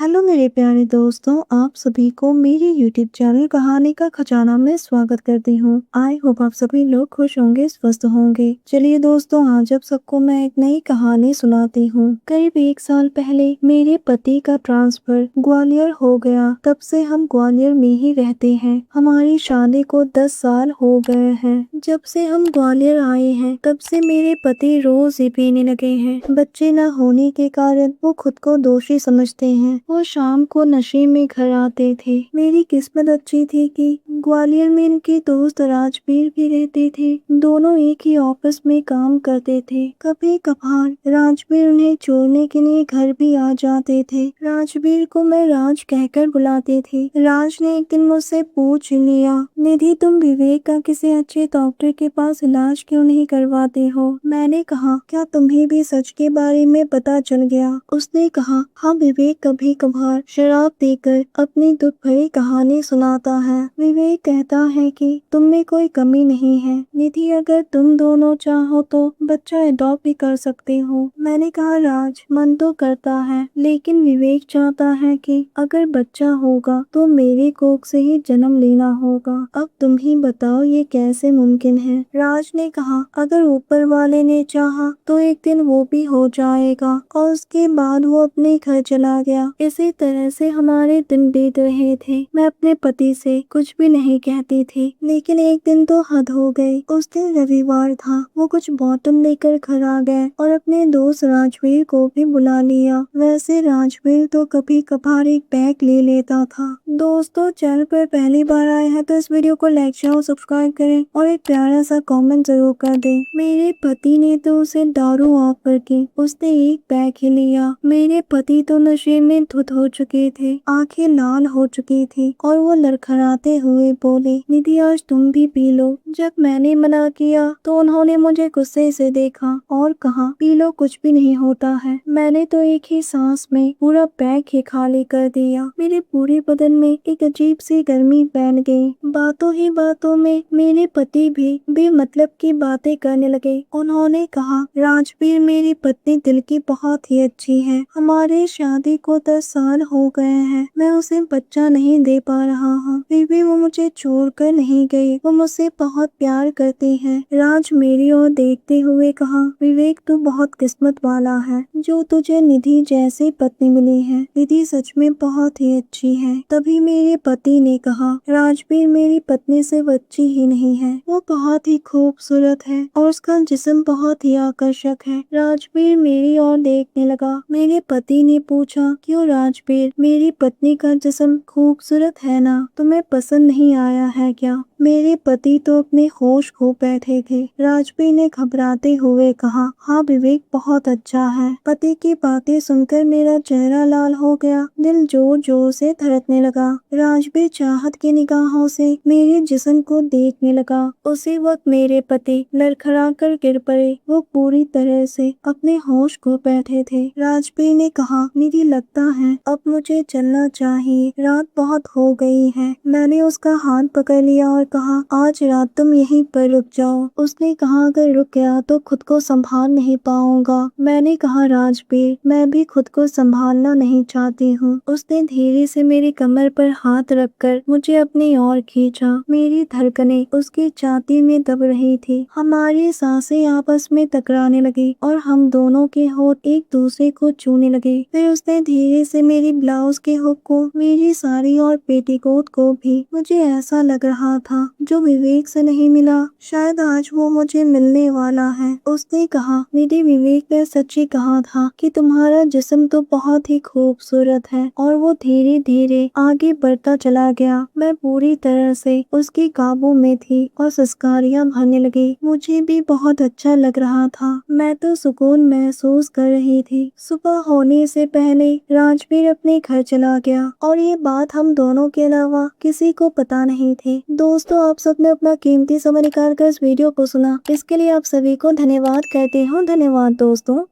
Hello मेरे प्यारे दोस्तों, आप सभी को मेरे यूट्यूब चैनल कहानी का खजाना में स्वागत करती हूँ। आई होप आप सभी लोग खुश होंगे, स्वस्थ होंगे। चलिए दोस्तों, आज आप सबको मैं एक नई कहानी सुनाती हूँ। करीब 1 साल पहले मेरे पति का ट्रांसफर ग्वालियर हो गया। तब से हम ग्वालियर में ही रहते हैं। हमारी शादी को 10 साल हो गए हैं। जब से हम ग्वालियर आए हैं तब से मेरे पति रोज ही पीने लगे हैं। बच्चे न होने के कारण वो खुद को दोषी समझते हैं। वो शाम को नशे में घर आते थे। मेरी किस्मत अच्छी थी कि ग्वालियर में इनके दोस्त राजवीर भी रहते थे। दोनों एक ही ऑफिस में काम करते थे। कभी कभार राजवीर उन्हें छोड़ने के लिए घर भी आ जाते थे। राजवीर को मैं राज कहकर बुलाते थे। राज ने एक दिन मुझसे पूछ लिया, निधि तुम विवेक का किसी अच्छे डॉक्टर के पास इलाज क्यों नहीं करवाते हो? मैंने कहा, क्या तुम्हें भी सच के बारे में पता चल गया? उसने कहा, हाँ विवेक कभी कभार शराब देकर अपनी दुख भरी कहानी सुनाता है। विवेक कहता है कि तुम में कोई कमी नहीं है निधि, अगर तुम दोनों चाहो तो बच्चा अडॉप्ट भी कर सकते हो। मैंने कहा, राज मन तो करता है लेकिन विवेक चाहता है कि अगर बच्चा होगा तो मेरे कोख से ही जन्म लेना होगा। अब तुम ही बताओ ये कैसे मुमकिन है? राज ने कहा, अगर ऊपर वाले ने चाहा तो एक दिन वो भी हो जाएगा। और उसके बाद वो अपने घर चला गया। इसी तरह से हमारे दिन बीत रहे थे। मैं अपने पति से कुछ भी नहीं कहती थी, लेकिन एक दिन तो हद हो गई। उस दिन रविवार था। वो कुछ बॉटल लेकर घर आ गए और अपने दोस्त राजवीर को भी बुला लिया। वैसे राजवीर तो कभी कभार एक बैग ले लेता था। दोस्तों, चैनल पर पहली बार आए हैं तो इस वीडियो को लाइक शेयर और सब्सक्राइब करें और एक प्यारा सा कमेंट जरूर कर दें। मेरे पति ने तो उसे दारू ऑफर की, उसने एक बैग ही लिया। मेरे पति तो नशे में धुत हो चुके थे, आंखें लाल हो चुकी थी और वो लड़खड़ाते हुए बोले, निधि आज तुम भी पी लो। जब मैंने मना किया तो उन्होंने मुझे गुस्से से देखा और कहा, पी लो कुछ भी नहीं होता है। मैंने तो एक ही सांस में पूरा बैग ही खाली कर दिया। मेरे पूरे बदन में एक अजीब सी गर्मी फैल गई। बातों ही बातों में मेरे पति भी बेमतलब की बातें करने लगे। उन्होंने कहा, राजवीर मेरी पत्नी दिल की बहुत ही अच्छी है। हमारे शादी को 10 साल हो गए हैं। मैं उसे बच्चा नहीं दे पा रहा हूँ, फिर भी वो मुझे छोड़कर नहीं गई। वो मुझसे बहुत प्यार करती है। राज मेरी ओर देखते हुए कहा, विवेक तू बहुत किस्मत वाला है जो तुझे निधि जैसी पत्नी मिली है। निधि सच में बहुत ही अच्छी है। तभी मेरे पति ने कहा, राजवीर मेरी पत्नी सिर्फ अच्छी ही नहीं है, वो बहुत ही खूबसूरत है और उसका जिस्म बहुत ही आकर्षक है। राजवीर मेरी ओर देखने लगा। मेरे पति ने पूछा, क्यों राजवीर, मेरी पत्नी का जिस्म खूबसूरत है ना, तुम्हें पसंद नहीं आया है क्या? मेरे पति तो अपने होश खो बैठे थे। राजवीर ने घबराते हुए कहा, हाँ विवेक बहुत अच्छा है। पति की बातें सुनकर मेरा चेहरा लाल हो गया, दिल जोर जोर से धड़कने लगा। राजवीर चाहत की निगाहों से मेरे जिस्म को देखने लगा। उसी वक्त मेरे पति लड़खड़ा कर गिर पड़े। वो पूरी तरह से अपने होश खो बैठे थे। राजवीर ने कहा, निधि लगता है अब मुझे चलना चाहिए, रात बहुत हो गई है। मैंने उसका हाथ पकड़ लिया और कहा, आज रात तुम यहीं पर रुक जाओ। उसने कहा, अगर रुक गया तो खुद को संभाल नहीं पाऊंगा। मैंने कहा, राजवीर मैं भी खुद को संभालना नहीं चाहती हूँ। उसने धीरे से मेरी कमर पर हाथ रखकर मुझे अपनी ओर खींचा। मेरी धड़कनें उसकी छाती में दब रही थी। हमारी सांसें आपस में टकराने लगी और हम दोनों के होठ एक दूसरे को छूने लगे। फिर उसने धीरे से मेरी ब्लाउज के हुक को, मेरी साड़ी और पेटीकोट को भी। मुझे ऐसा लग रहा था जो विवेक से नहीं मिला, शायद आज वो मुझे मिलने वाला है। उसने कहा, मेरे विवेक ने सच्ची कहा था कि तुम्हारा जिस्म तो बहुत ही खूबसूरत है। और वो धीरे धीरे आगे बढ़ता चला गया। मैं पूरी तरह से उसके काबू में थी और सिसकारियां भरने लगी। मुझे भी बहुत अच्छा लग रहा था। मैं तो सुकून महसूस कर रही थी। सुबह होने से पहले राजवीर अपने घर चला गया और ये बात हम दोनों के अलावा किसी को पता नहीं थी। दोस्तों, आप सबने अपना कीमती समय निकाल कर इस वीडियो को सुना, इसके लिए आप सभी को धन्यवाद कहती हूँ। धन्यवाद दोस्तों।